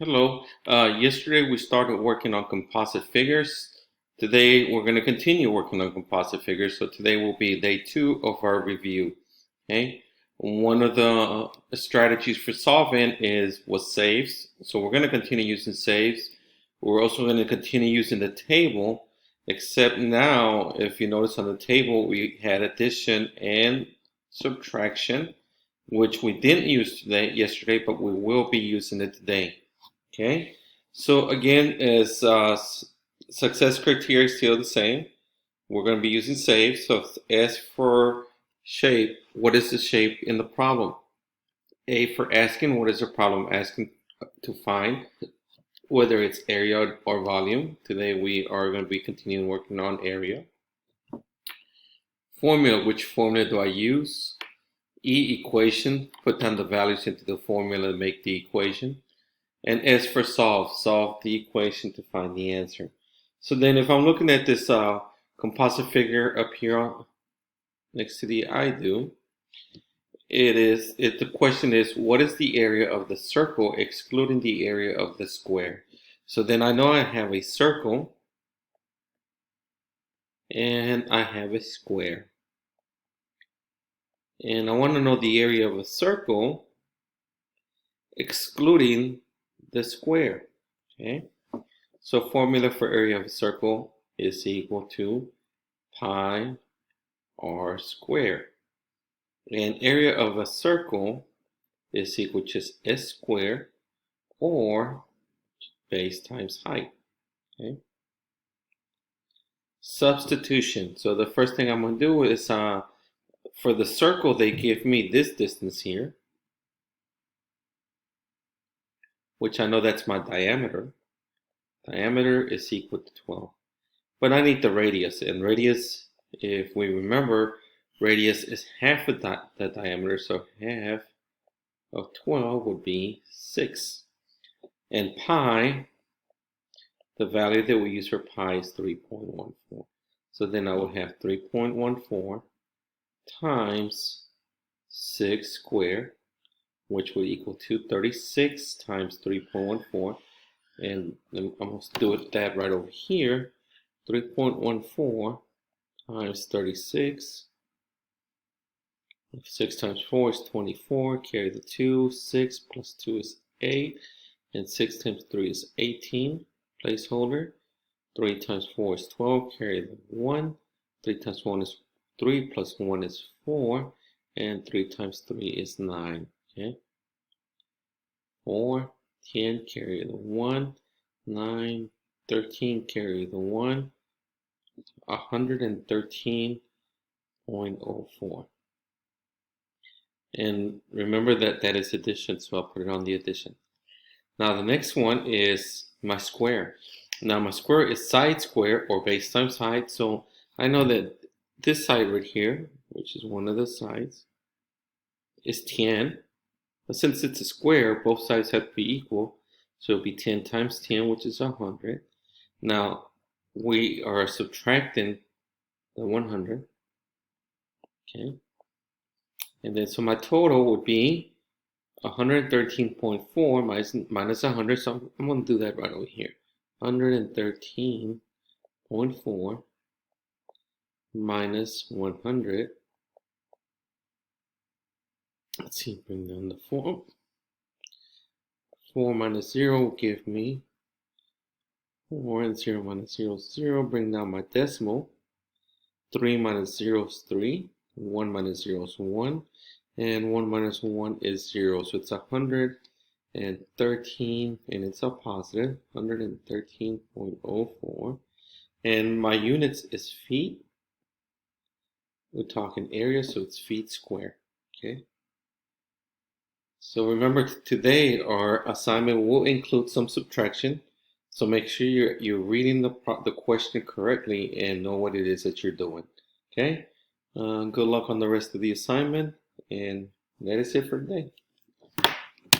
Hello. Yesterday we started working on composite figures. Today we're going to continue working on composite figures. So today will be day 2 of our review. Okay. One of the strategies for solving was saves. So we're going to continue using saves. We're also going to continue using the table, except now, if you notice on the table, we had addition and subtraction, which we didn't use yesterday, but we will be using it today. Okay, so again, as success criteria is still the same, we're going to be using save. So as for shape, what is the shape in the problem? A for asking, what is the problem asking to find? Whether it's area or volume. Today we are going to be continuing working on area. Formula, which formula do I use? E, equation, put down the values into the formula to make the equation. And S for solve the equation to find the answer. So then if I'm looking at this composite figure up here next to the I do, the question is, what is the area of the circle excluding the area of the square? So then I know I have a circle and I have a square. And I want to know the area of a circle excluding the square. Okay, so formula for area of a circle is equal to pi r squared. And area of a circle is equal to just s squared, or base times height. Okay, substitution. So the first thing I'm going to do is for the circle they give me this distance here, which I know that's my diameter. Diameter is equal to 12. But I need the radius, and radius, if we remember, radius is half of the diameter, so half of 12 would be 6. And pi, the value that we use for pi is 3.14. So then I would have 3.14 times 6 squared, which would equal to 36 times 3.14. And I'm going to do that right over here. 3.14 times 36. 6 times 4 is 24. Carry the 2. 6 plus 2 is 8. And 6 times 3 is 18. Placeholder. 3 times 4 is 12. Carry the 1. 3 times 1 is 3 plus 1 is 4. And 3 times 3 is 9. Okay. 4, 10, carry the 1. 9, 13, carry the 1. 113.04. And remember that that is addition, so I'll put it on the addition. Now the next one is my square. Now my square is side square or base times height, so I know that this side right here, which is one of the sides, is 10. But since it's a square, both sides have to be equal, so it'll be 10 times 10, which is 100. Now we are subtracting the 100. Okay. And then so my total would be 113.4 minus 100. So I'm going to do that right over here. 113.4 minus 100. Let's see, bring down the 4. 4 minus 0 will give me 4, and 0 minus 0 is 0. Bring down my decimal. 3 minus 0 is 3. 1 minus 0 is 1. And 1 minus 1 is 0. So it's 113, and it's a positive, 113.04. And my units is feet. We're talking area, so it's feet square. Okay. So remember, today our assignment will include some subtraction. So make sure you're reading the question correctly and know what it is that you're doing. Okay. Good luck on the rest of the assignment, and that is it for today.